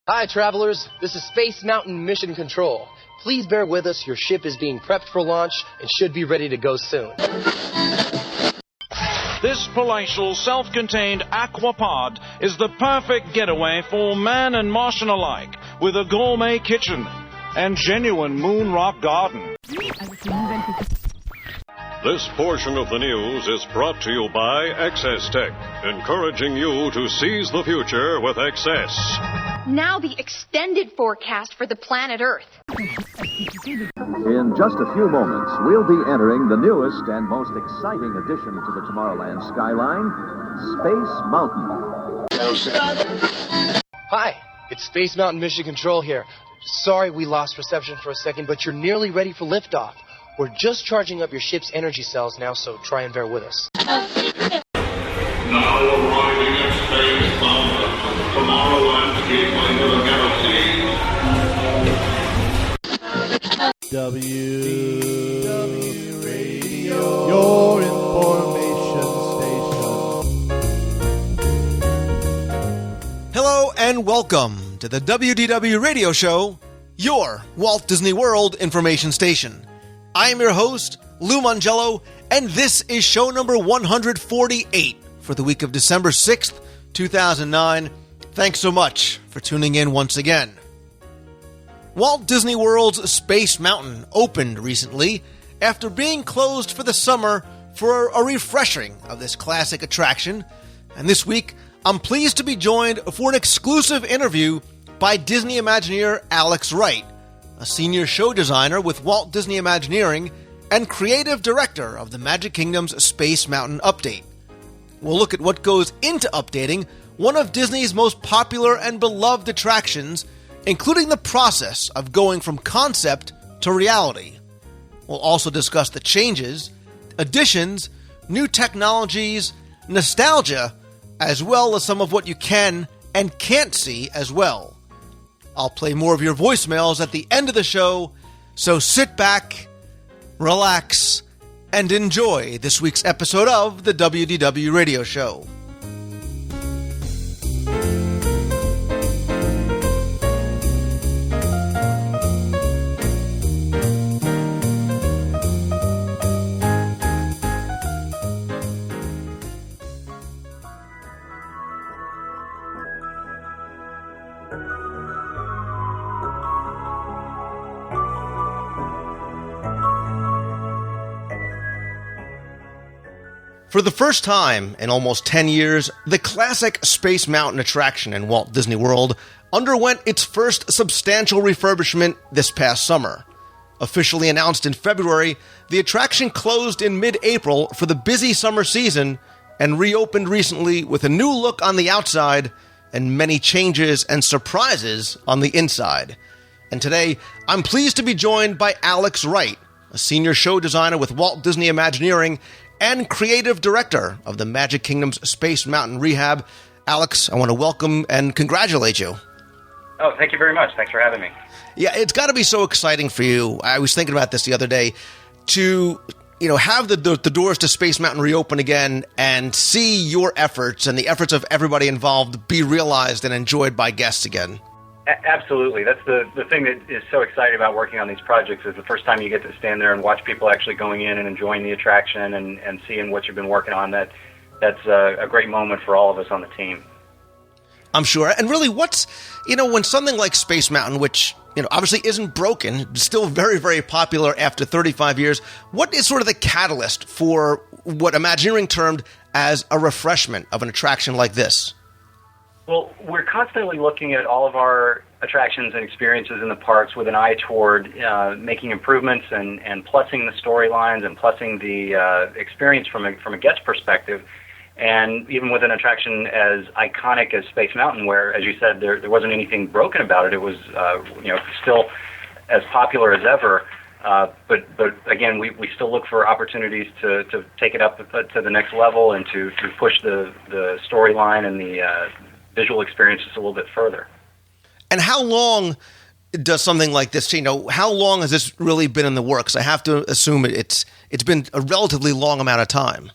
Hi, travelers. This is Space Mountain Mission Control. Please bear with us. Your ship is being prepped for launch and should be ready to go soon. This palatial, self-contained aquapod is the perfect getaway for man and Martian alike, with a gourmet kitchen and genuine moon rock garden. This portion of the news is brought to you by Excess Tech, encouraging you to seize the future with excess. Now the extended forecast for the planet Earth. In just a few moments, we'll be entering the newest and most exciting addition to the Tomorrowland skyline, Space Mountain. Hi, it's Space Mountain Mission Control here. Sorry we lost reception for a second, but you're nearly ready for liftoff. We're just charging up your ship's energy cells now, so try and bear with us. Now arriving at Space Mountain, Tomorrowland's gateway to the galaxy. WDW Radio, your information station. Hello and welcome to the WDW Radio Show, your Walt Disney World information station. I am your host, Lou Mongello, and this is show number 148 for the week of December 6th, 2009. Thanks so much for tuning in once again. Walt Disney World's Space Mountain opened recently after being closed for the summer for a refreshing of this classic attraction. And this week, I'm pleased to be joined for an exclusive interview by Disney Imagineer Alex Wright, a senior show designer with Walt Disney Imagineering and creative director of the Magic Kingdom's Space Mountain update. We'll look at what goes into updating one of Disney's most popular and beloved attractions, including the process of going from concept to reality. We'll also discuss the changes, additions, new technologies, nostalgia, as well as some of what you can and can't see as well. I'll play more of your voicemails at the end of the show, so sit back, relax, and enjoy this week's episode of the WDW Radio Show. For the first time in almost 10 years, the classic Space Mountain attraction in Walt Disney World underwent its first substantial refurbishment this past summer. Officially announced in February, the attraction closed in mid-April for the busy summer season and reopened recently with a new look on the outside and many changes and surprises on the inside. And today, I'm pleased to be joined by Alex Wright, a senior show designer with Walt Disney Imagineering and creative director of the Magic Kingdom's Space Mountain rehab. Alex, I want to welcome and congratulate you. Oh, thank you very much. Thanks for having me. Yeah, it's got to be so exciting for you. I was thinking about this the other day to, have the doors to Space Mountain reopen again and see your efforts and the efforts of everybody involved be realized and enjoyed by guests again. Absolutely. That's the thing that is so exciting about working on these projects is the first time you get to stand there and watch people actually going in and enjoying the attraction and seeing what you've been working on. That's a great moment for all of us on the team. I'm sure. And really, what's, when something like Space Mountain, which, obviously isn't broken, still very, very popular after 35 years, what is sort of the catalyst for what Imagineering termed as a refreshment of an attraction like this? Well, we're constantly looking at all of our attractions and experiences in the parks with an eye toward making improvements and plussing the storylines and plussing the experience from a guest perspective. And even with an attraction as iconic as Space Mountain, where, as you said, there wasn't anything broken about it, it was still as popular as ever. But again, we still look for opportunities to take it up to the next level and to push the storyline and the visual experience just a little bit further. And how long does something like this, how long has this really been in the works? I have to assume it's been a relatively long amount of time.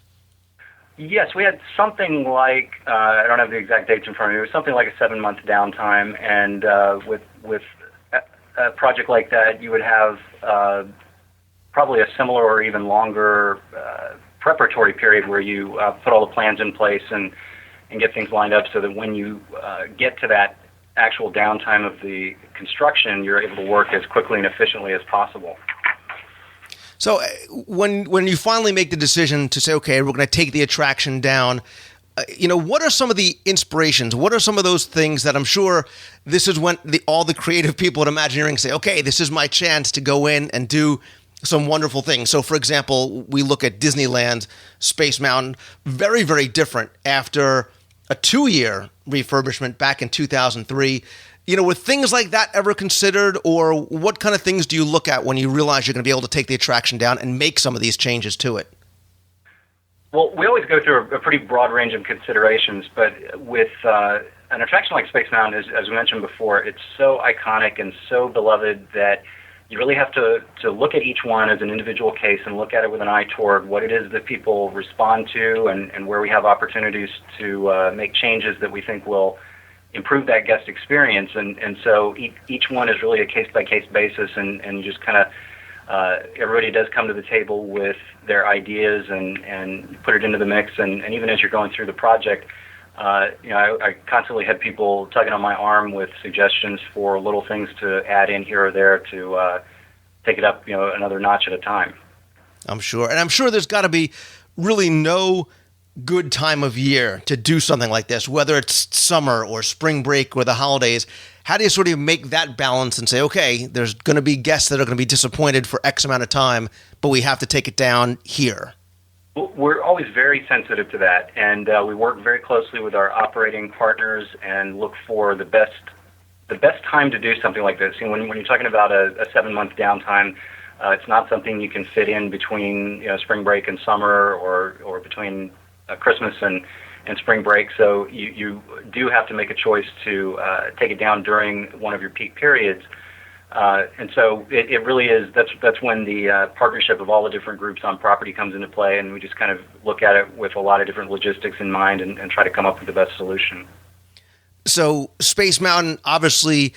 Yes, we had something like, I don't have the exact dates in front of me, it was something like a 7-month downtime, and with a project like that, you would have probably a similar or even longer preparatory period where you put all the plans in place and get things lined up so that when you get to that actual downtime of the construction, you're able to work as quickly and efficiently as possible. So when you finally make the decision to say, okay, we're going to take the attraction down, what are some of the inspirations? What are some of those things that I'm sure this is when all the creative people at Imagineering say, okay, this is my chance to go in and do some wonderful things. So, for example, we look at Disneyland, Space Mountain, very, very different after a 2-year refurbishment back in 2003. Were things like that ever considered, or what kind of things do you look at when you realize you're going to be able to take the attraction down and make some of these changes to it? Well, we always go through a pretty broad range of considerations, but with an attraction like Space Mountain, as we mentioned before, it's so iconic and so beloved that you really have to look at each one as an individual case and look at it with an eye toward what it is that people respond to and where we have opportunities to make changes that we think will improve that guest experience. And so each one is really a case-by-case basis, and you just kind of, everybody does come to the table with their ideas and put it into the mix. And even as you're going through the project, I constantly had people tugging on my arm with suggestions for little things to add in here or there to take it up, another notch at a time. I'm sure. And I'm sure there's got to be really no good time of year to do something like this, whether it's summer or spring break or the holidays. How do you sort of make that balance and say, okay, there's going to be guests that are going to be disappointed for X amount of time, but we have to take it down here? We're always very sensitive to that, and we work very closely with our operating partners and look for the best time to do something like this. When you're talking about a 7-month downtime, it's not something you can fit in between spring break and summer or between Christmas and spring break. So you do have to make a choice to take it down during one of your peak periods. And so it really is, that's when the partnership of all the different groups on property comes into play, and we just kind of look at it with a lot of different logistics in mind and try to come up with the best solution. So Space Mountain obviously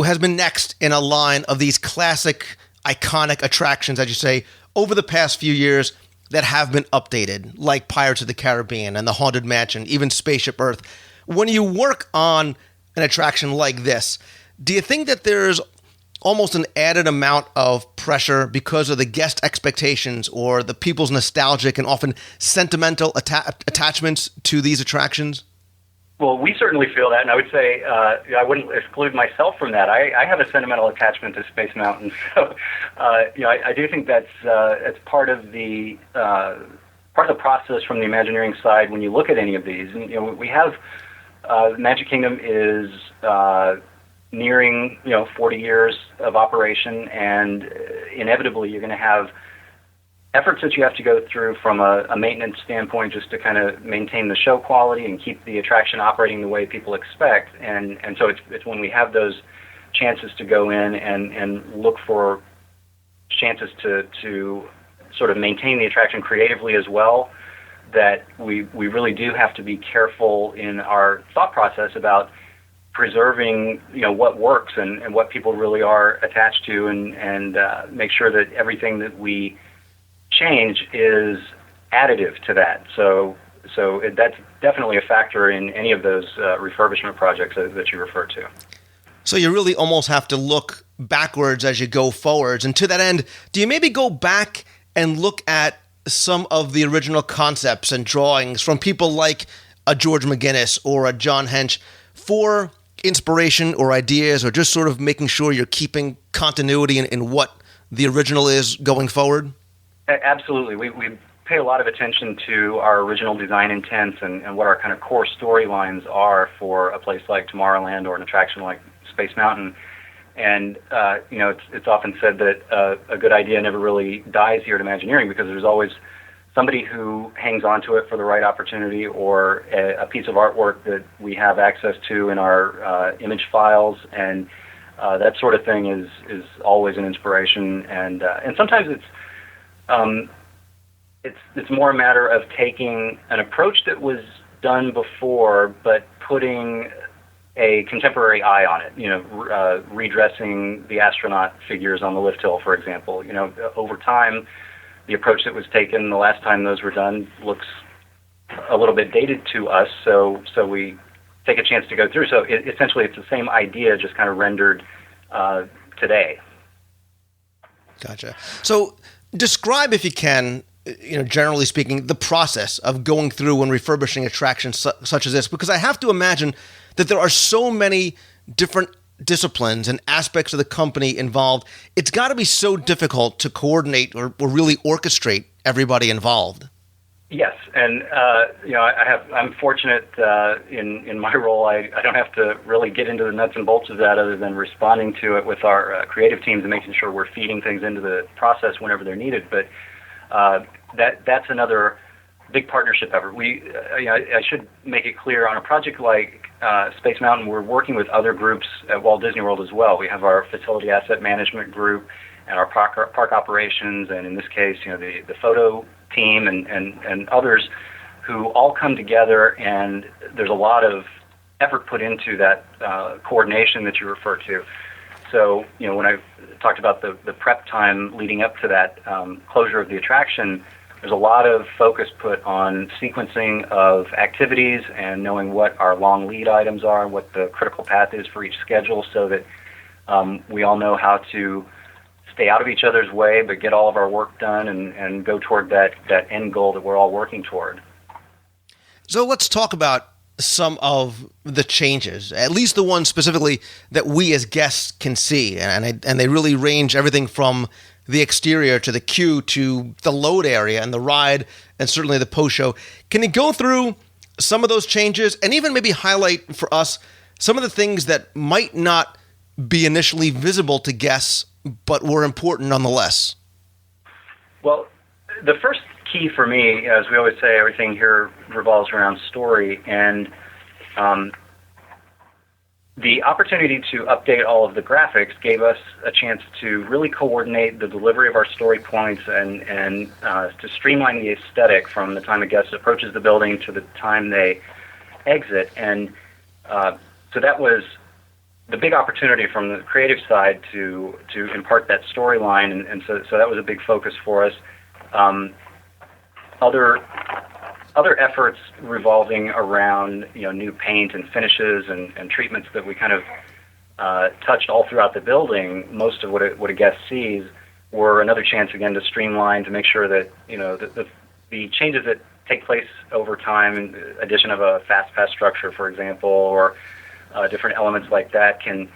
has been next in a line of these classic, iconic attractions, as you say, over the past few years that have been updated, like Pirates of the Caribbean and the Haunted Mansion, even Spaceship Earth. When you work on an attraction like this, do you think that there's almost an added amount of pressure because of the guest expectations or the people's nostalgic and often sentimental attachments to these attractions? Well, we certainly feel that, and I would say I wouldn't exclude myself from that. I have a sentimental attachment to Space Mountain, so I do think that's part of the process from the Imagineering side when you look at any of these. And, we have Magic Kingdom is nearing 40 years of operation, and inevitably you're going to have efforts that you have to go through from a maintenance standpoint just to kind of maintain the show quality and keep the attraction operating the way people expect. And so it's when we have those chances to go in and look for chances to sort of maintain the attraction creatively as well, that we really do have to be careful in our thought process about preserving what works and what people really are attached to, and make sure that everything that we change is additive to that. So that's definitely a factor in any of those refurbishment projects that you refer to. So you really almost have to look backwards as you go forwards. And to that end, do you maybe go back and look at some of the original concepts and drawings from people like a George McGinnis or a John Hench for inspiration or ideas, or just sort of making sure you're keeping continuity in what the original is going forward? Absolutely. We pay a lot of attention to our original design intents and what our kind of core storylines are for a place like Tomorrowland or an attraction like Space Mountain. And, it's often said that a good idea never really dies here at Imagineering, because there's always somebody who hangs on to it for the right opportunity, or a piece of artwork that we have access to in our image files, and that sort of thing is always an inspiration. And sometimes it's more a matter of taking an approach that was done before, but putting a contemporary eye on it. Redressing the astronaut figures on the lift hill, for example. Over time, the approach that was taken the last time those were done looks a little bit dated to us, so we take a chance to go through. So essentially, it's the same idea, just kind of rendered today. Gotcha. So describe, if you can, generally speaking, the process of going through and refurbishing attractions such as this, because I have to imagine that there are so many different disciplines and aspects of the company involved. It's got to be so difficult to coordinate or really orchestrate everybody involved. Yes, and I'm fortunate in my role. I don't have to really get into the nuts and bolts of that, other than responding to it with our creative teams and making sure we're feeding things into the process whenever they're needed. But that's another big partnership effort. I should make it clear, on a project like Space Mountain, we're working with other groups at Walt Disney World as well. We have our facility asset management group and our park operations, and in this case, the photo team and others who all come together, and there's a lot of effort put into that coordination that you refer to. So, when I talked about the prep time leading up to that closure of the attraction, there's a lot of focus put on sequencing of activities and knowing what our long lead items are, what the critical path is for each schedule, so that we all know how to stay out of each other's way, but get all of our work done and go toward that end goal that we're all working toward. So let's talk about some of the changes, at least the ones specifically that we as guests can see. And they really range everything from the exterior to the queue to the load area and the ride and certainly the post-show. Can you go through some of those changes and even maybe highlight for us some of the things that might not be initially visible to guests but were important nonetheless? Well, the first key for me, as we always say, everything here revolves around story, and the opportunity to update all of the graphics gave us a chance to really coordinate the delivery of our story points and to streamline the aesthetic from the time a guest approaches the building to the time they exit. And so that was the big opportunity from the creative side to impart that storyline, and so that was a big focus for us. Other efforts revolving around new paint and finishes and treatments that we kind of touched all throughout the building. Most of what a guest sees were another chance again to streamline, to make sure that the changes that take place over time, addition of a fast pass structure, for example, or different elements like that can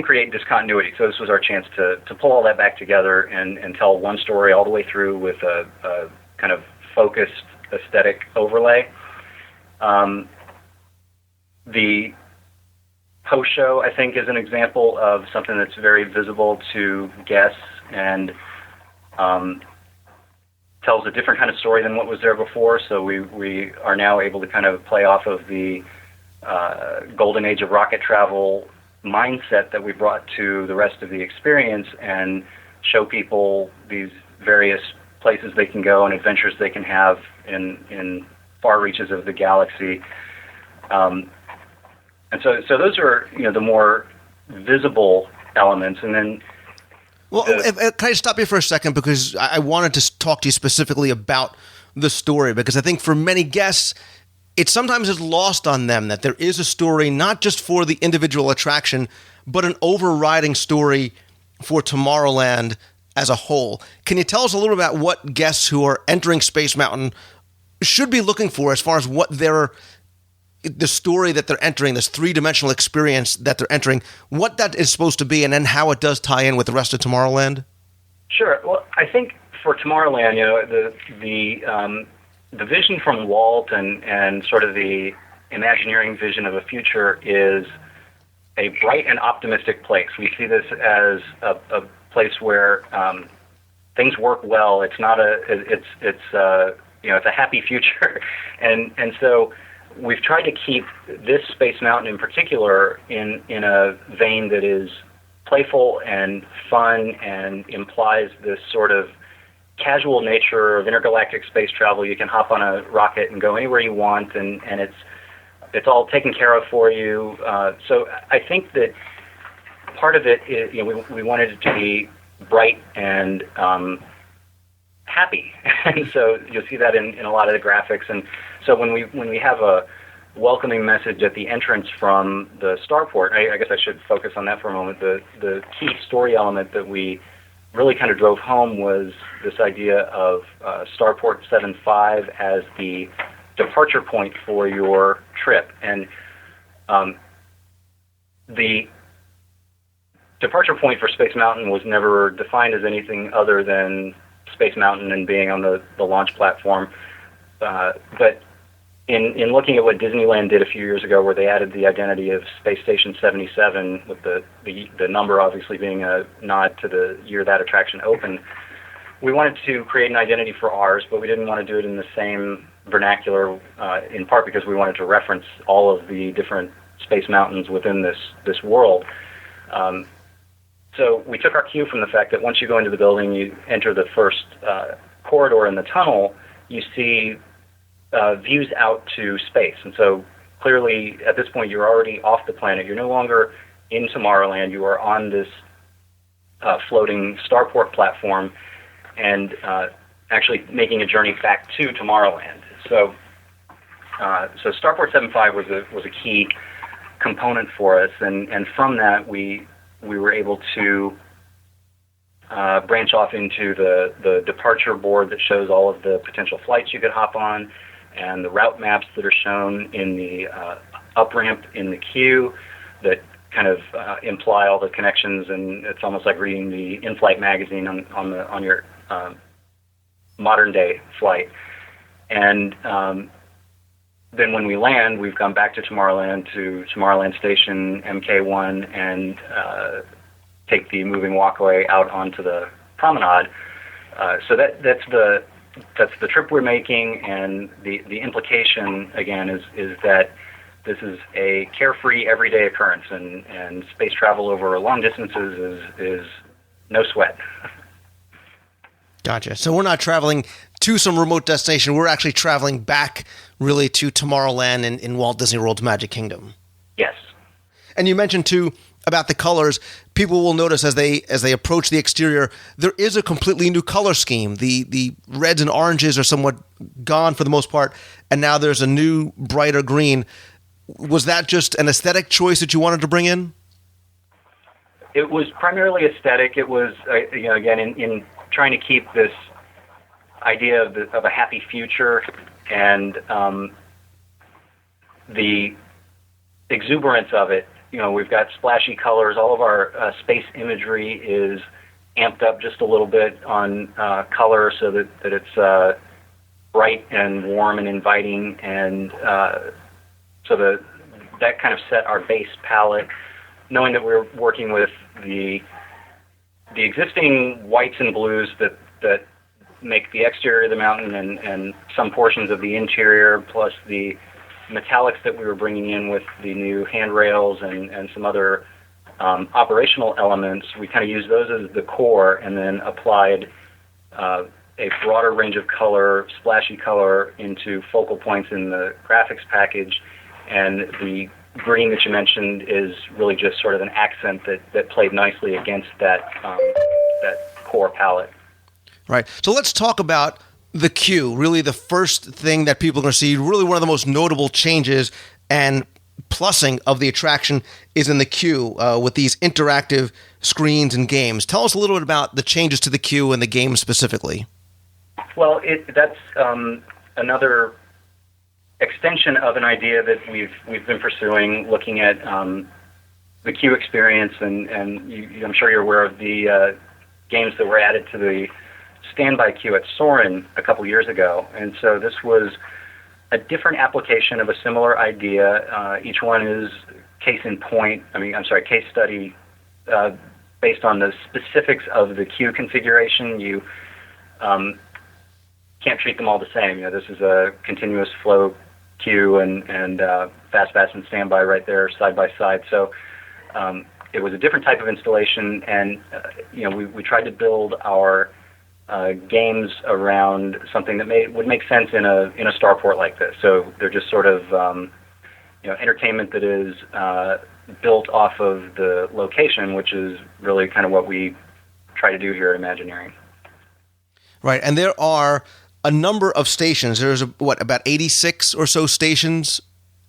create discontinuity. So this was our chance to pull all that back together and tell one story all the way through with a kind of focused aesthetic overlay. The post-show, I think, is an example of something that's very visible to guests and tells a different kind of story than what was there before. So we are now able to kind of play off of the golden age of rocket travel mindset that we brought to the rest of the experience and show people these various places they can go and adventures they can have in far reaches of the galaxy. And so those are the more visible elements. And then can I stop you for a second, because I wanted to talk to you specifically about the story, because I think for many guests it sometimes is lost on them that there is a story not just for the individual attraction, but an overriding story for Tomorrowland as a whole. Can you tell us a little about what guests who are entering Space Mountain should be looking for as far as what the story that they're entering, this three-dimensional experience that they're entering, what that is supposed to be, and then how it does tie in with the rest of Tomorrowland? Sure. Well, I think for Tomorrowland, the vision from Walt and sort of the Imagineering vision of a future is a bright and optimistic place. We see this as a place where things work well. It's not it's a happy future, and so we've tried to keep this Space Mountain in particular in a vein that is playful and fun and implies this sort of casual nature of intergalactic space travel. You can hop on a rocket and go anywhere you want, and it's all taken care of for you. So I think that part of it is, we wanted it to be bright and happy, and so you'll see that in a lot of the graphics. And so when we have a welcoming message at the entrance from the starport, I guess I should focus on that for a moment. The key story element that we really kind of drove home was this idea of starport 75 as the departure point for your trip. And the departure point for Space Mountain was never defined as anything other than Space Mountain and being on the launch platform. But in looking at what Disneyland did a few years ago, where they added the identity of Space Station 77, with the number obviously being a nod to the year that attraction opened, we wanted to create an identity for ours, but we didn't want to do it in the same vernacular, in part because we wanted to reference all of the different space mountains within this world. So we took our cue from the fact that once you go into the building, you enter the first corridor in the tunnel, you see views out to space. And so clearly at this point you're already off the planet. You're no longer in Tomorrowland. You are on this floating starport platform and actually making a journey back to Tomorrowland. So Starport 75 was a key component for us, and from that we were able to branch off into the departure board that shows all of the potential flights you could hop on, and the route maps that are shown in the up ramp in the queue that kind of imply all the connections, and it's almost like reading the in-flight magazine on your modern day flight. And then when we land, we've gone back to Tomorrowland Station MK1, and take the moving walkway out onto the promenade. So that's the trip we're making, and the implication again is that this is a carefree everyday occurrence, and space travel over long distances is no sweat. Gotcha. So we're not traveling to some remote destination. We're actually traveling back really to Tomorrowland in Walt Disney World's Magic Kingdom. Yes. And you mentioned too about the colors. People will notice as they approach the exterior, there is a completely new color scheme. The reds and oranges are somewhat gone for the most part, and now there's a new brighter green. Was that just an aesthetic choice that you wanted to bring in? It was primarily aesthetic. It was again in trying to keep this idea of a happy future, and the exuberance of it. We've got splashy colors. All of our space imagery is amped up just a little bit on color, so that it's bright and warm and inviting, and so that kind of set our base palette, knowing that we're working with the existing whites and blues that make the exterior of the mountain and some portions of the interior, plus the metallics that we were bringing in with the new handrails and some other operational elements. We kind of used those as the core, and then applied a broader range of color, splashy color, into focal points in the graphics package. And the green that you mentioned is really just sort of an accent that played nicely against that core palette. Right. So let's talk about the queue, really the first thing that people are going to see, really one of the most notable changes and plussing of the attraction is in the queue with these interactive screens and games. Tell us a little bit about the changes to the queue and the game specifically. Well, that's another extension of an idea that we've been pursuing, looking at the queue experience, and I'm sure you're aware of the games that were added to the standby queue at Soarin' a couple years ago. And so this was a different application of a similar idea. Each one is case study based on the specifics of the queue configuration. You can't treat them all the same. This is a continuous flow queue and fast pass and standby right there side by side. So it was a different type of installation, and we tried to build our games around something that would make sense in a starport like this. So they're just sort of entertainment that is built off of the location, which is really kind of what we try to do here at Imagineering. Right, and there are a number of stations. There's about 86 or so stations?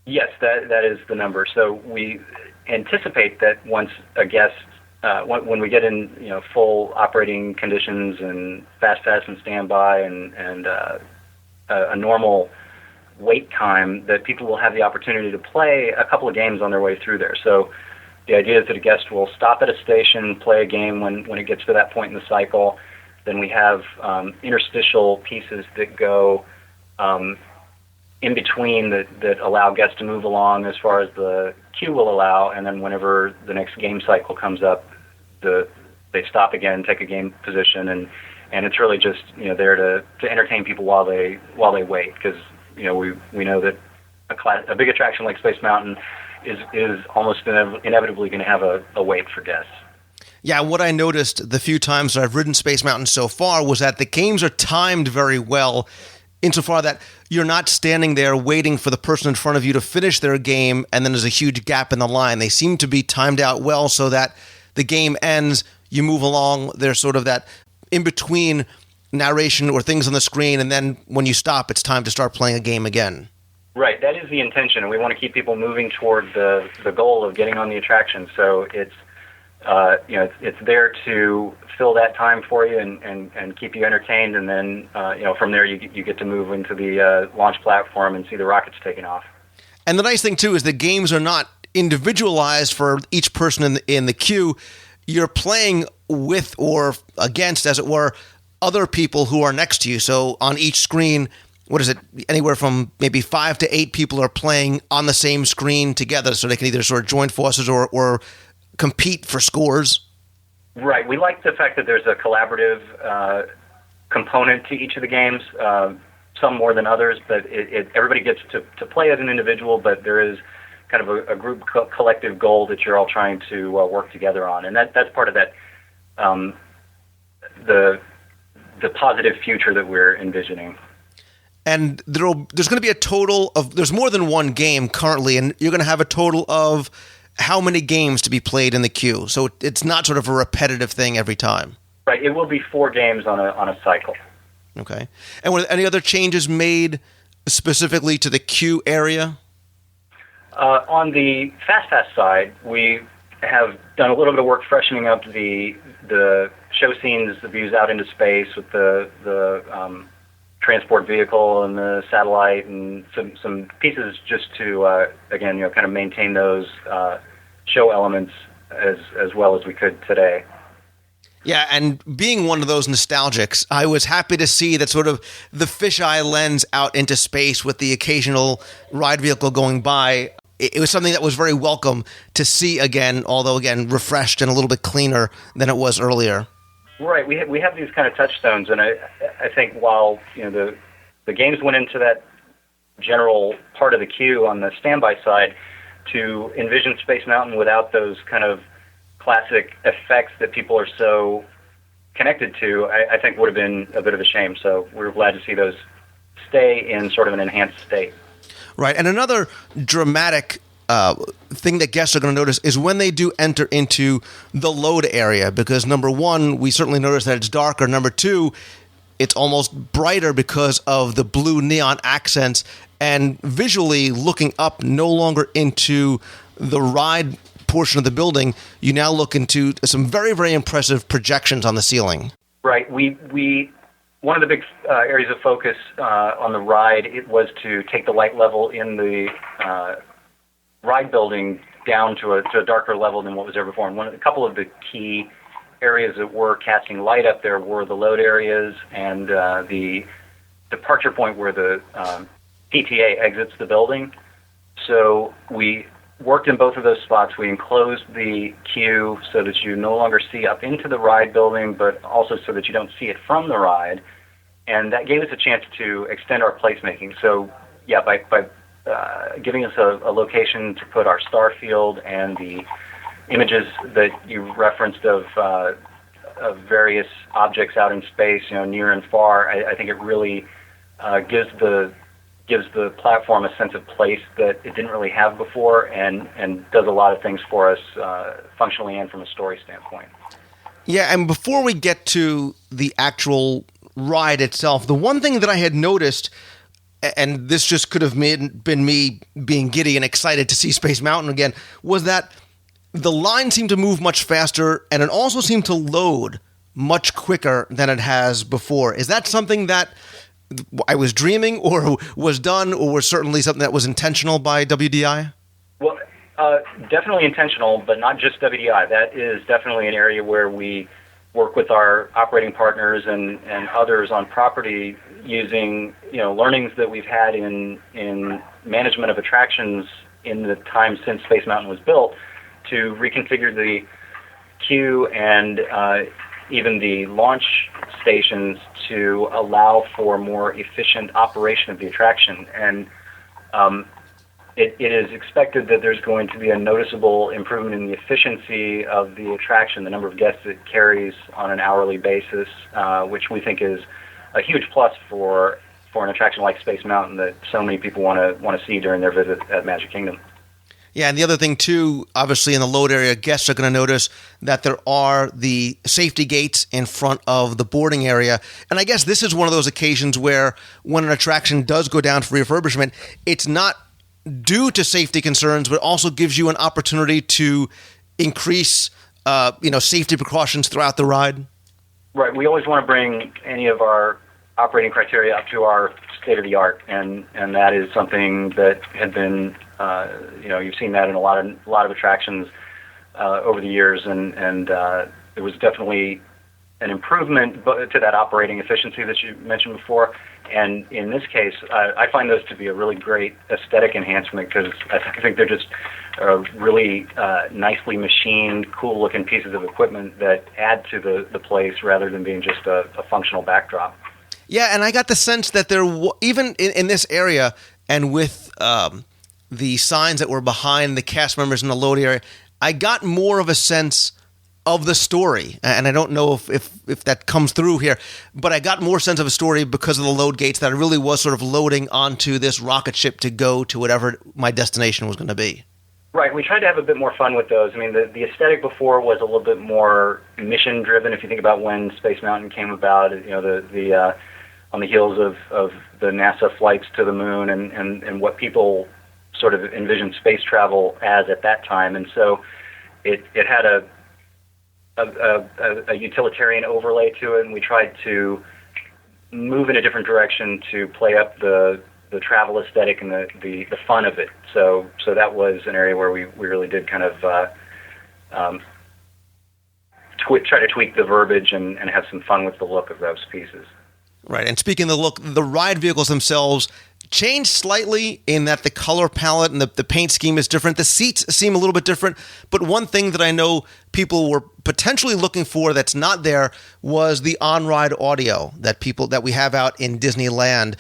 Yes, that is the number. So we anticipate that once a guest, when we get in, full operating conditions and fast pass and standby and a normal wait time, that people will have the opportunity to play a couple of games on their way through there. So the idea is that a guest will stop at a station, play a game when it gets to that point in the cycle. Then we have interstitial pieces that go in between that allow guests to move along as far as the queue will allow, and then whenever the next game cycle comes up, they stop again, take a game position, and it's really just there to entertain people while they wait, because we know that a big attraction like Space Mountain is almost inevitably going to have a wait for guests. Yeah, what I noticed the few times that I've ridden Space Mountain so far was that the games are timed very well, insofar that you're not standing there waiting for the person in front of you to finish their game and then there's a huge gap in the line. They seem to be timed out well so that the game ends, you move along, there's sort of that in-between narration or things on the screen, and then when you stop, it's time to start playing a game again. Right, that is the intention, and we want to keep people moving toward the goal of getting on the attraction. So it's there to fill that time for you and keep you entertained, and then from there you get to move into the launch platform and see the rockets taking off. And the nice thing too is the games are not individualized for each person in the queue. You're playing with or against, as it were, other people who are next to you. So on each screen, what is it? Anywhere from maybe 5 to 8 people are playing on the same screen together, so they can either sort of join forces or compete for scores. Right. We like the fact that there's a collaborative component to each of the games, some more than others, but everybody gets to play as an individual, but there is kind of a group collective goal that you're all trying to work together on. And that's part of that, the positive future that we're envisioning. And there's going to be a total of, there's more than one game currently, and you're going to have a total of how many games to be played in the queue. So it's not sort of a repetitive thing every time. Right. It will be 4 games on a cycle. Okay. And were there any other changes made specifically to the queue area? On the Fast Pass side, we have done a little bit of work freshening up the show scenes, the views out into space with the transport vehicle and the satellite, and some pieces just to again kind of maintain those show elements as well as we could today. Yeah, and being one of those nostalgics, I was happy to see that sort of the fisheye lens out into space with the occasional ride vehicle going by. It was something that was very welcome to see again, although again refreshed and a little bit cleaner than it was earlier. Right, we have these kind of touchstones, and I think while the games went into that general part of the queue on the standby side, to envision Space Mountain without those kind of classic effects that people are so connected to, I think would have been a bit of a shame. So we're glad to see those stay in sort of an enhanced state. Right, and another dramatic thing that guests are going to notice is when they do enter into the load area, because number one, we certainly notice that it's darker. Number two, it's almost brighter because of the blue neon accents, and visually looking up no longer into the ride portion of the building, you now look into some very, very impressive projections on the ceiling. Right. We one of the big areas of focus on the ride, it was to take the light level in the ride building down to a darker level than what was there before. And a couple of the key areas that were casting light up there were the load areas and the departure point where the PTA exits the building. So we worked in both of those spots. We enclosed the queue so that you no longer see up into the ride building, but also so that you don't see it from the ride. And that gave us a chance to extend our placemaking. So, yeah, by giving us a location to put our star field and the images that you referenced of various objects out in space, near and far. I think it really gives the platform a sense of place that it didn't really have before, and does a lot of things for us functionally and from a story standpoint. Yeah, and before we get to the actual ride itself, the one thing that I had noticed, and this just could have been me being giddy and excited to see Space Mountain again, was that the line seemed to move much faster, and it also seemed to load much quicker than it has before. Is that something that I was dreaming, or was done, or was certainly something that was intentional by WDI? Well, definitely intentional, but not just WDI. That is definitely an area where we work with our operating partners and others on property using learnings that we've had in management of attractions in the time since Space Mountain was built to reconfigure the queue and even the launch stations to allow for more efficient operation of the attraction. And it is expected that there's going to be a noticeable improvement in the efficiency of the attraction, the number of guests it carries on an hourly basis, which we think is a huge plus for an attraction like Space Mountain that so many people want to see during their visit at Magic Kingdom. Yeah, and the other thing, too, obviously in the load area, guests are going to notice that there are the safety gates in front of the boarding area. And I guess this is one of those occasions where when an attraction does go down for refurbishment, it's not due to safety concerns, but also gives you an opportunity to increase safety precautions throughout the ride. Right. We always want to bring any of our operating criteria up to our state-of-the-art, and that is something that had been you've seen that in a lot of attractions over the years, and it was definitely an improvement to that operating efficiency that you mentioned before. And in this case, I find those to be a really great aesthetic enhancement because I think they're just really nicely machined, cool-looking pieces of equipment that add to the place rather than being just a functional backdrop. Yeah, and I got the sense that there, even in this area, and with the signs that were behind the cast members in the load area, I got more of a sense of the story. And I don't know if that comes through here, but I got more sense of a story because of the load gates, that I really was sort of loading onto this rocket ship to go to whatever my destination was going to be. Right. We tried to have a bit more fun with those. I mean, the aesthetic before was a little bit more mission-driven. If you think about when Space Mountain came about, the on the heels of the NASA flights to the moon and what people sort of envisioned space travel as at that time. And so it had a utilitarian overlay to it, and we tried to move in a different direction to play up the travel aesthetic and the fun of it. So that was an area where we really did kind of try to tweak the verbiage and have some fun with the look of those pieces. Right, and speaking of the look, the ride vehicles themselves changed slightly in that the color palette and the paint scheme is different. The seats seem a little bit different, but one thing that I know people were potentially looking for that's not there was the on-ride audio that we have out in Disneyland.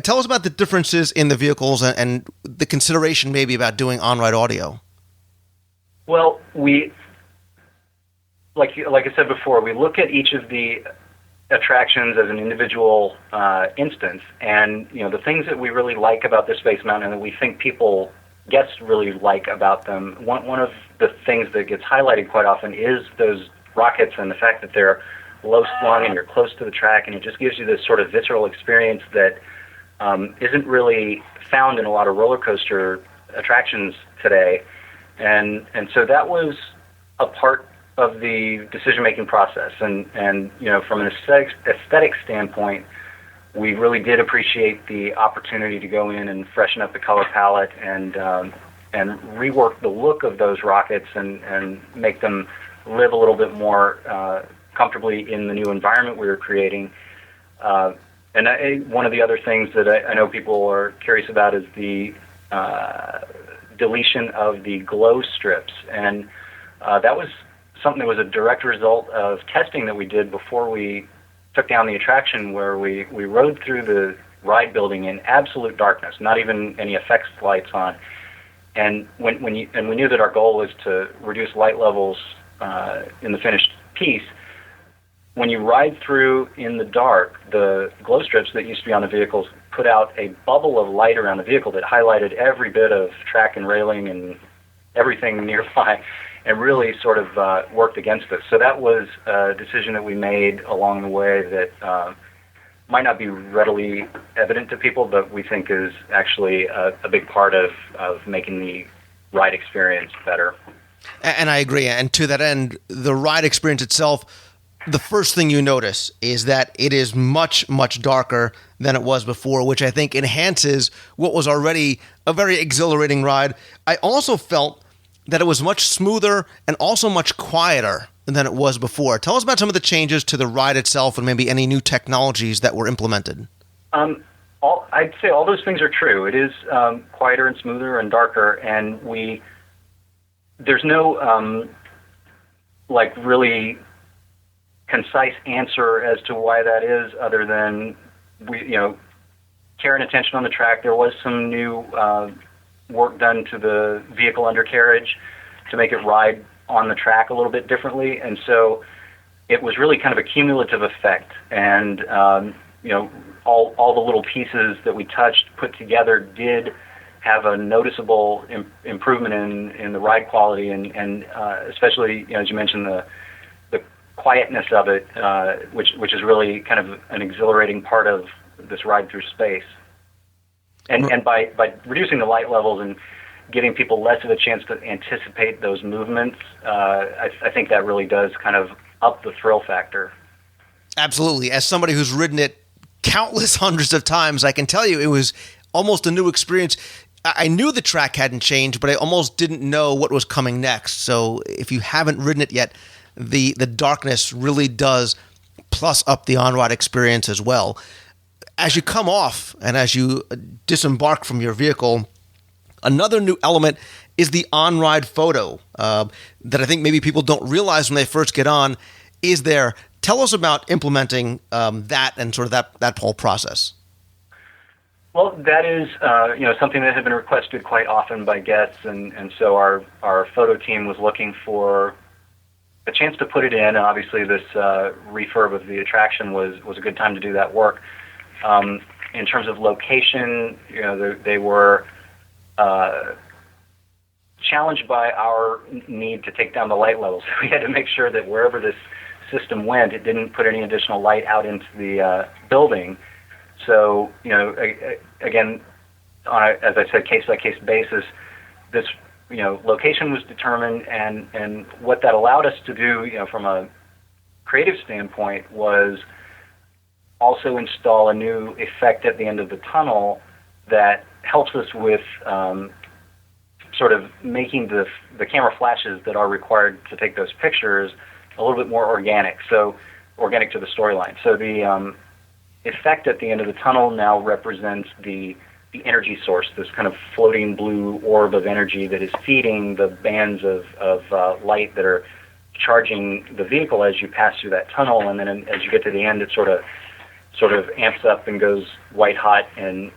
Tell us about the differences in the vehicles and the consideration maybe about doing on-ride audio. Well, we, like I said before, we look at each of the attractions as an individual instance, and the things that we really like about the Space Mountain and that we think guests really like about them. One of the things that gets highlighted quite often is those rockets and the fact that they're low slung and you're close to the track, and it just gives you this sort of visceral experience that isn't really found in a lot of roller coaster attractions today, and so that was a part of the decision-making process, and from an aesthetic standpoint, we really did appreciate the opportunity to go in and freshen up the color palette and rework the look of those rockets and make them live a little bit more comfortably in the new environment we were creating. And one of the other things that I know people are curious about is the deletion of the glow strips, and that was something that was a direct result of testing that we did before we took down the attraction, where we rode through the ride building in absolute darkness, not even any effects lights on. And we knew that our goal was to reduce light levels in the finished piece. when you ride through in the dark, the glow strips that used to be on the vehicles put out a bubble of light around the vehicle that highlighted every bit of track and railing and everything nearby, and really sort of worked against us. So that was a decision that we made along the way that might not be readily evident to people, but we think is actually a big part of making the ride experience better. And I agree. And to that end, the ride experience itself, the first thing you notice is that it is much, much darker than it was before, which I think enhances what was already a very exhilarating ride. I also felt that it was much smoother and also much quieter than it was before. Tell us about some of the changes to the ride itself and maybe any new technologies that were implemented. I'd say all those things are true. It is quieter and smoother and darker, and there's no really concise answer as to why that is, other than care and attention on the track. There was some new work done to the vehicle undercarriage to make it ride on the track a little bit differently, and so it was really kind of a cumulative effect. And all the little pieces that we touched put together did have a noticeable improvement in the ride quality, and especially as you mentioned the quietness of it, which is really kind of an exhilarating part of this ride through space. And by reducing the light levels and giving people less of a chance to anticipate those movements, I think that really does kind of up the thrill factor. Absolutely. As somebody who's ridden it countless hundreds of times, I can tell you it was almost a new experience. I knew the track hadn't changed, but I almost didn't know what was coming next. So if you haven't ridden it yet, the darkness really does plus up the on-ride experience as well. As you come off and as you disembark from your vehicle, another new element is the on-ride photo that I think maybe people don't realize when they first get on is there. Tell us about implementing that and sort of that whole process. Well, that is something that had been requested quite often by guests, and so our photo team was looking for a chance to put it in, and obviously this refurb of the attraction was a good time to do that work. In terms of location, they were challenged by our need to take down the light levels. We had to make sure that wherever this system went, it didn't put any additional light out into the building. So, again, as I said, case-by-case basis, this, location was determined, and what that allowed us to do, from a creative standpoint, was also install a new effect at the end of the tunnel that helps us with sort of making the camera flashes that are required to take those pictures a little bit more organic, so organic to the storyline. So the effect at the end of the tunnel now represents the energy source, this kind of floating blue orb of energy that is feeding the bands of light that are charging the vehicle as you pass through that tunnel, and then as you get to the end, it sort of amps up and goes white hot and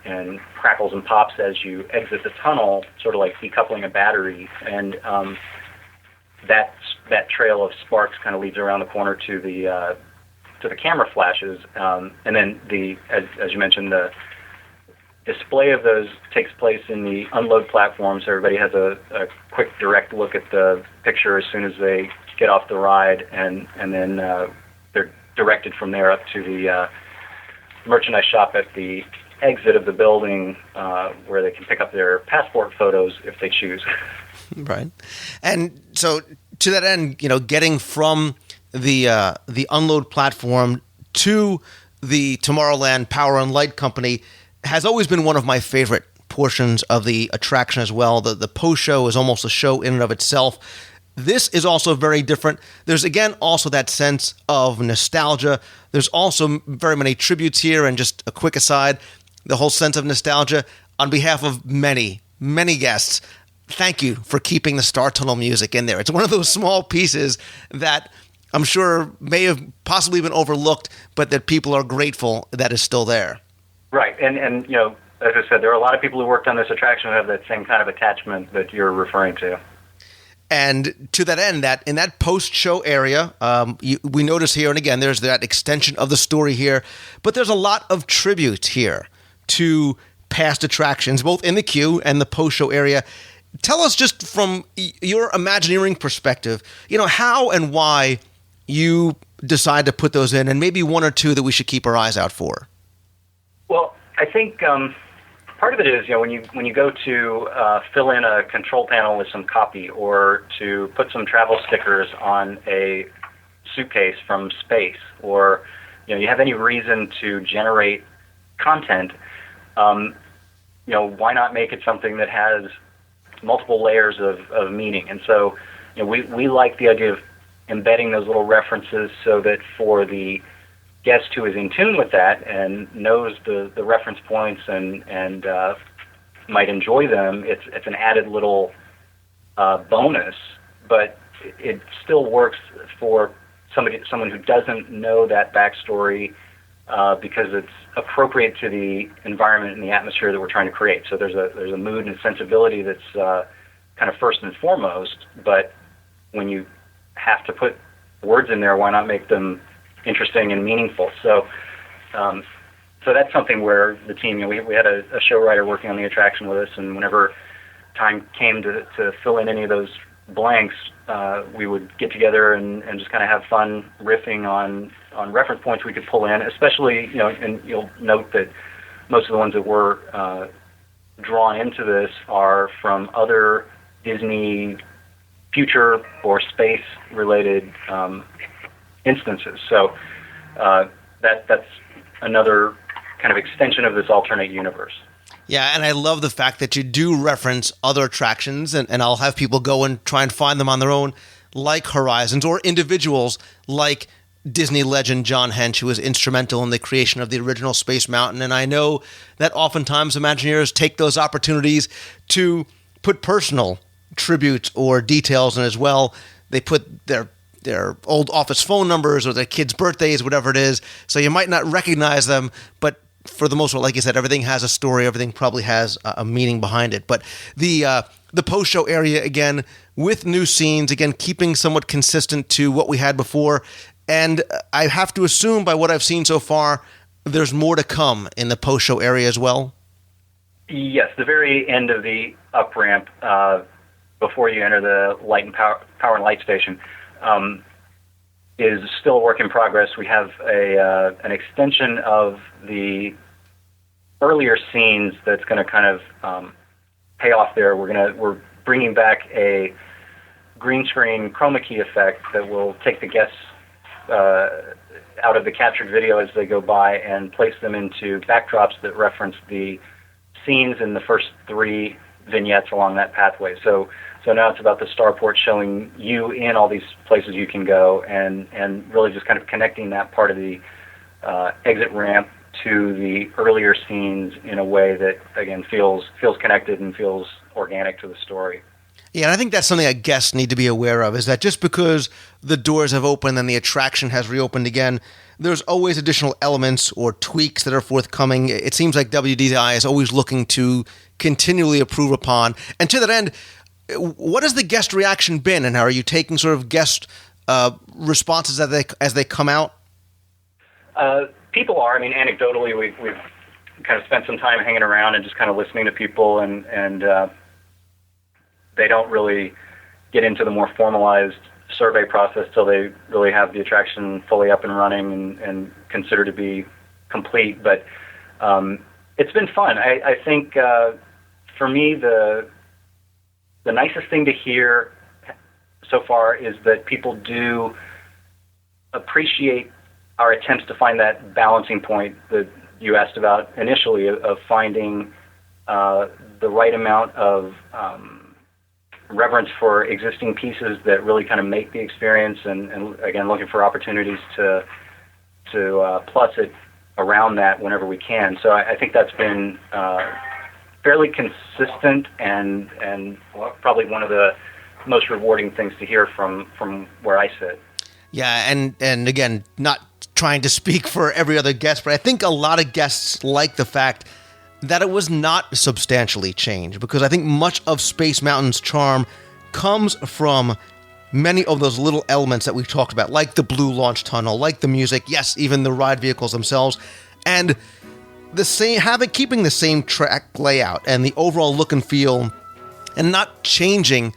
crackles and pops as you exit the tunnel, sort of like decoupling a battery. And that trail of sparks kind of leads around the corner to the camera flashes, and then as you mentioned, the display of those takes place in the unload platform, so everybody has a quick direct look at the picture as soon as they get off the ride, and then they're directed from there up to the merchandise shop at the exit of the building, where they can pick up their passport photos if they choose. Right. And so to that end, getting from the unload platform to the Tomorrowland Power and Light Company has always been one of my favorite portions of the attraction as well. The post-show is almost a show in and of itself. This is also very different. There's, again, also that sense of nostalgia. There's also very many tributes here, and just a quick aside, the whole sense of nostalgia. On behalf of many, many guests, thank you for keeping the Star Tunnel music in there. It's one of those small pieces that I'm sure may have possibly been overlooked, but that people are grateful that is still there. Right, and as I said, there are a lot of people who worked on this attraction who have that same kind of attachment that you're referring to. And to that end, that in that post-show area, we notice here, and again, there's that extension of the story here, but there's a lot of tribute here to past attractions, both in the queue and the post-show area. Tell us just from your Imagineering perspective, how and why you decide to put those in, and maybe one or two that we should keep our eyes out for. Well, I think part of it is, when you go to fill in a control panel with some copy, or to put some travel stickers on a suitcase from space, or you have any reason to generate content, why not make it something that has multiple layers of meaning? And so, we like the idea of embedding those little references so that for the guest who is in tune with that and knows the reference points and might enjoy them, it's an added little bonus, but it still works for someone who doesn't know that backstory because it's appropriate to the environment and the atmosphere that we're trying to create. So there's a mood and sensibility that's kind of first and foremost, but when you have to put words in there, why not make them interesting and meaningful? So that's something where the team, we had a show writer working on the attraction with us, and whenever time came to fill in any of those blanks, we would get together and just kind of have fun riffing on reference points we could pull in, especially, and you'll note that most of the ones that were drawn into this are from other Disney future or space-related instances. So that's another kind of extension of this alternate universe. Yeah, and I love the fact that you do reference other attractions, and I'll have people go and try and find them on their own, like Horizons, or individuals like Disney legend John Hench, who was instrumental in the creation of the original Space Mountain. And I know that oftentimes Imagineers take those opportunities to put personal tribute or details in as well. They put their old office phone numbers or their kids' birthdays, whatever it is, so you might not recognize them, but for the most part, like you said, everything has a story. Everything probably has a meaning behind it. But the post-show area, again, with new scenes, again, keeping somewhat consistent to what we had before. And I have to assume, by what I've seen so far, there's more to come in the post-show area as well? Yes, the very end of the up-ramp, before you enter the light and power and light station, is still a work in progress. We have an extension of the earlier scenes that's going to kind of pay off there. We're bringing back a green screen chroma key effect that will take the guests out of the captured video as they go by and place them into backdrops that reference the scenes in the first 3 vignettes along that pathway. So now it's about the starport showing you in all these places you can go, and really just kind of connecting that part of the exit ramp to the earlier scenes in a way that, again, feels connected and feels organic to the story. Yeah, and I think that's something that guests need to be aware of, is that just because the doors have opened and the attraction has reopened again, there's always additional elements or tweaks that are forthcoming. It seems like WDI is always looking to continually improve upon. And to that end, what has the guest reaction been, and how are you taking sort of guest responses as they come out? People are. I mean, anecdotally, we've kind of spent some time hanging around and just kind of listening to people, and they don't really get into the more formalized survey process till they really have the attraction fully up and running and considered to be complete. But it's been fun. I think for me, the nicest thing to hear so far is that people do appreciate our attempts to find that balancing point that you asked about initially, of finding the right amount of reverence for existing pieces that really kind of make the experience, and again, looking for opportunities to plus it around that whenever we can. So I think that's been fairly consistent and probably one of the most rewarding things to hear from where I sit. Yeah, and again, not trying to speak for every other guest, but I think a lot of guests like the fact that it was not substantially changed, because I think much of Space Mountain's charm comes from many of those little elements that we've talked about, like the blue launch tunnel, like the music, yes, even the ride vehicles themselves, and keeping the same track layout and the overall look and feel, and not changing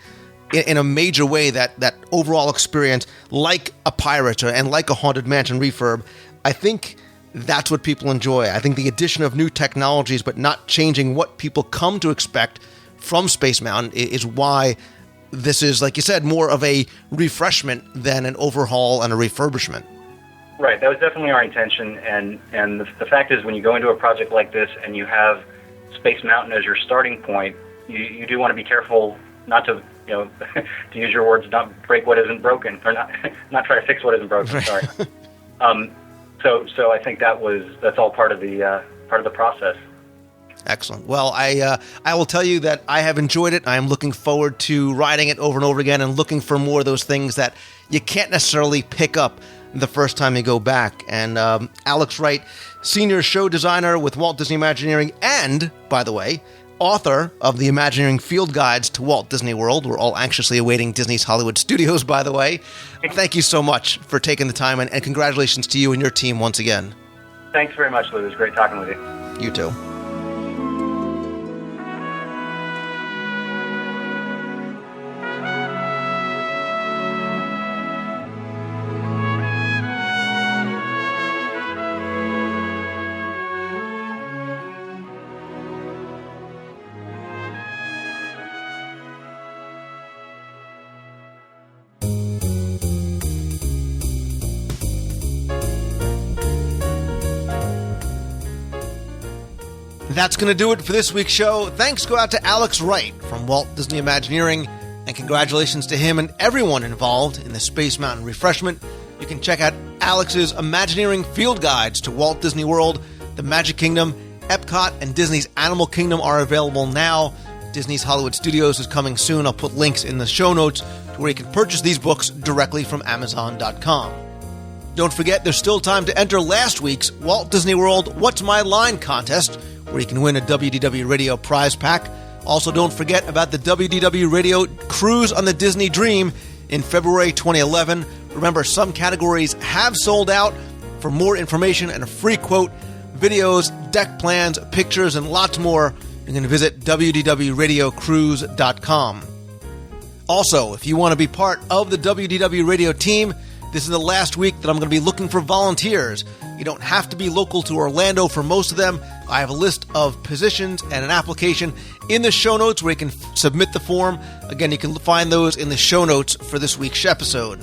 in a major way that overall experience, like a Pirate and like a Haunted Mansion refurb. I think that's what people enjoy. I think the addition of new technologies, but not changing what people come to expect from Space Mountain, is why this is, like you said, more of a refreshment than an overhaul and a refurbishment. Right, that was definitely our intention, and the fact is, when you go into a project like this and you have Space Mountain as your starting point, you do want to be careful not to, to use your words, not break what isn't broken, or not try to fix what isn't broken. Sorry. So I think that's all part of the process. Excellent. Well, I will tell you that I have enjoyed it. I am looking forward to riding it over and over again and looking for more of those things that you can't necessarily pick up the first time you go back. And Alex Wright, senior show designer with Walt Disney Imagineering, and, by the way, author of the Imagineering Field Guides to Walt Disney World. We're all anxiously awaiting Disney's Hollywood Studios, by the way. Thank you so much for taking the time, and congratulations to you and your team once again. Thanks very much, Lou. It was great talking with you. You too. That's going to do it for this week's show. Thanks go out to Alex Wright from Walt Disney Imagineering, and congratulations to him and everyone involved in the Space Mountain refreshment. You can check out Alex's Imagineering Field Guides to Walt Disney World, the Magic Kingdom, Epcot, and Disney's Animal Kingdom are available now. Disney's Hollywood Studios is coming soon. I'll put links in the show notes to where you can purchase these books directly from Amazon.com. Don't forget, there's still time to enter last week's Walt Disney World What's My Line contest, where you can win a WDW Radio prize pack. Also, don't forget about the WDW Radio Cruise on the Disney Dream in February 2011. Remember, some categories have sold out. For more information and a free quote, videos, deck plans, pictures, and lots more, you can visit WDWRadioCruise.com. Also, if you want to be part of the WDW Radio team, this is the last week that I'm going to be looking for volunteers. You don't have to be local to Orlando for most of them. I have a list of positions and an application in the show notes where you can submit the form. Again, you can find those in the show notes for this week's episode.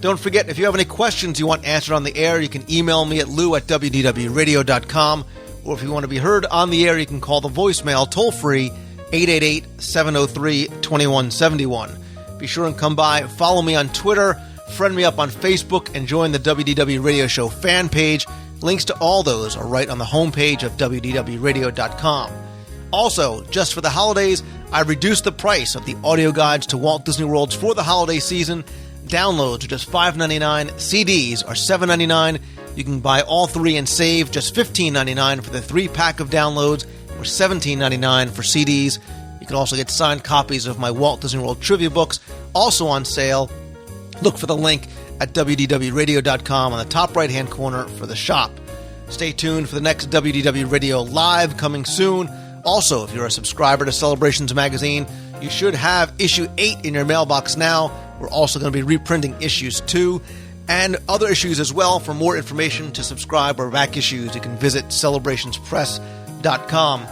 Don't forget, if you have any questions you want answered on the air, you can email me at lou@wdwradio.com. Or if you want to be heard on the air, you can call the voicemail toll-free 888-703-2171. Be sure and come by, follow me on Twitter, friend me up on Facebook, and join the WDW Radio Show fan page. Links to all those are right on the homepage of WDWRadio.com. Also, just for the holidays, I reduced the price of the audio guides to Walt Disney World for the holiday season. Downloads are just $5.99. CDs are $7.99. You can buy all three and save just $15.99 for the 3-pack of downloads, or $17.99 for CDs. You can also get signed copies of my Walt Disney World trivia books, also on sale. Look for the link at WDWRadio.com on the top right-hand corner for the shop. Stay tuned for the next WDW Radio Live coming soon. Also, if you're a subscriber to Celebrations Magazine, you should have issue 8 in your mailbox now. We're also going to be reprinting issues 2 and other issues as well. For more information to subscribe or back issues, you can visit celebrationspress.com.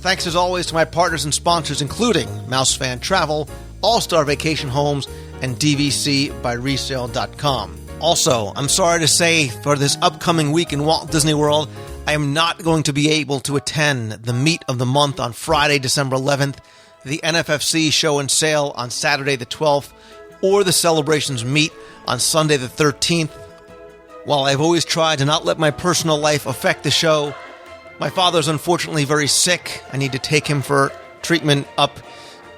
Thanks as always to my partners and sponsors, including Mouse Fan Travel, All-Star Vacation Homes, and DVCByResale.com. Also, I'm sorry to say, for this upcoming week in Walt Disney World, I am not going to be able to attend the Meet of the Month on Friday, December 11th, the NFFC Show and Sale on Saturday the 12th, or the Celebrations Meet on Sunday the 13th. While I've always tried to not let my personal life affect the show, my father's unfortunately very sick. I need to take him for treatment up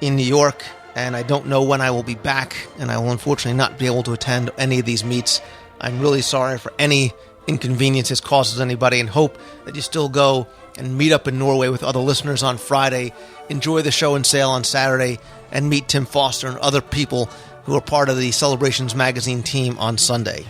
in New York, and I don't know when I will be back, and I will unfortunately not be able to attend any of these meets. I'm really sorry for any inconvenience this causes anybody, and hope that you still go and meet up in Norway with other listeners on Friday, enjoy the show and sail on Saturday, and meet Tim Foster and other people who are part of the Celebrations Magazine team on Sunday.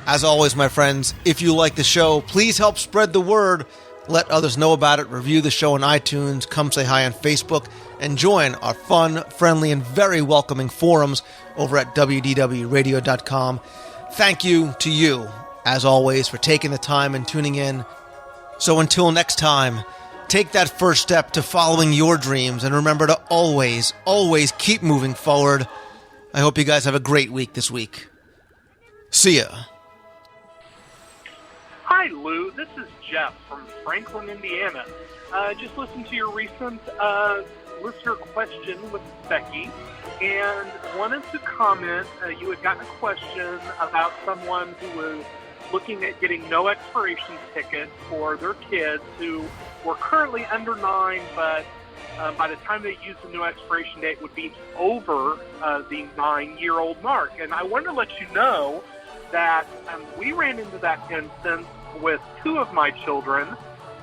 As always, my friends, if you like the show, please help spread the word. Let others know about it, review the show on iTunes, come say hi on Facebook, and join our fun, friendly, and very welcoming forums over at WDWradio.com. Thank you to you, as always, for taking the time and tuning in. So until next time, take that first step to following your dreams, and remember to always, always keep moving forward. I hope you guys have a great week this week. See ya. Hi, Lou. This is Jeff from Franklin, Indiana. Just listened to your recent listener question with Becky and wanted to comment. You had gotten a question about someone who was looking at getting no expiration tickets for their kids who were currently under 9, but by the time they used the new expiration date would be over the 9-year-old mark. And I wanted to let you know that we ran into that instance with 2 of my children.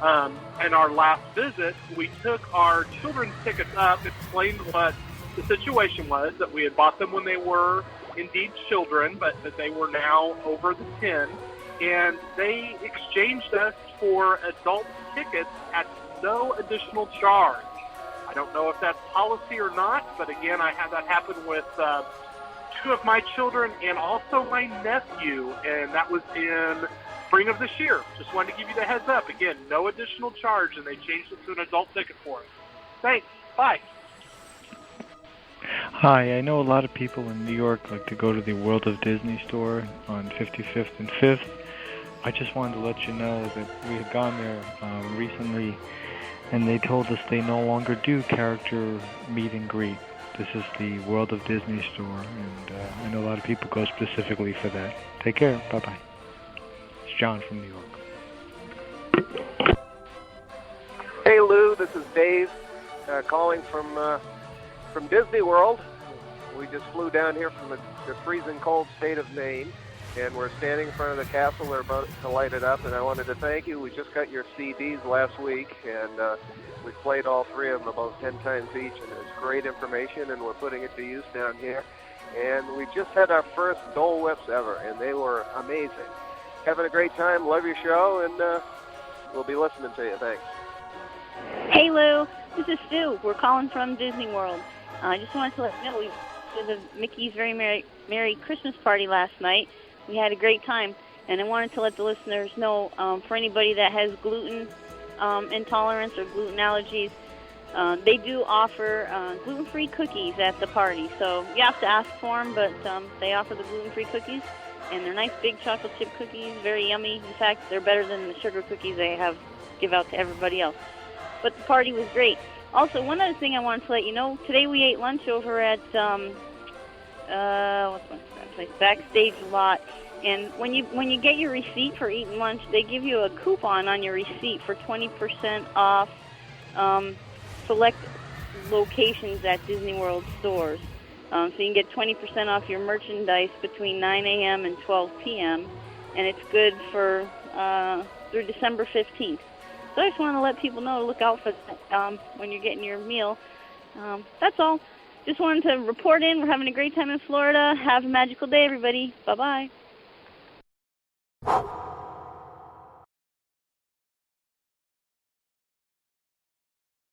In our last visit, we took our children's tickets up, explained what the situation was, that we had bought them when they were indeed children, but that they were now over the 10, and they exchanged us for adult tickets at no additional charge. I don't know if that's policy or not, but again, I had that happen with 2 of my children and also my nephew, and that was in spring of this year. Just wanted to give you the heads up. Again, no additional charge, and they changed it to an adult ticket for us. Thanks. Bye. Hi, I know a lot of people in New York like to go to the World of Disney store on 55th and 5th. I just wanted to let you know that we had gone there recently, and they told us they no longer do character meet and greet. This is the World of Disney store, and I know a lot of people go specifically for that. Take care. Bye-bye. It's John from New York. Hey, Lou. This is Dave calling from Disney World. We just flew down here from the freezing cold state of Maine, and we're standing in front of the castle. They're about to light it up, and I wanted to thank you. We just got your CDs last week, and we played all 3 of them about 10 times each, and it's great information, and we're putting it to use down here. And we just had our first Dole Whips ever, and they were amazing. Having a great time. Love your show, and we'll be listening to you. Thanks. Hey, Lou. This is Stu. We're calling from Disney World. I just wanted to let you know we did the Mickey's Very Merry Christmas party last night. We had a great time, and I wanted to let the listeners know, for anybody that has gluten intolerance or gluten allergies, they do offer gluten-free cookies at the party. So you have to ask for them, but they offer the gluten-free cookies, and they're nice big chocolate chip cookies, very yummy. In fact, they're better than the sugar cookies they give out to everybody else. But the party was great. Also, one other thing I wanted to let you know, today we ate lunch over at what's that place? Backstage Lot. And when you get your receipt for eating lunch, they give you a coupon on your receipt for 20% off select locations at Disney World stores. So you can get 20% off your merchandise between 9 a.m. and 12 p.m. And it's good for through December 15th. So I just want to let people know to look out for that when you're getting your meal. That's all. Just wanted to report in. We're having a great time in Florida. Have a magical day, everybody. Bye-bye.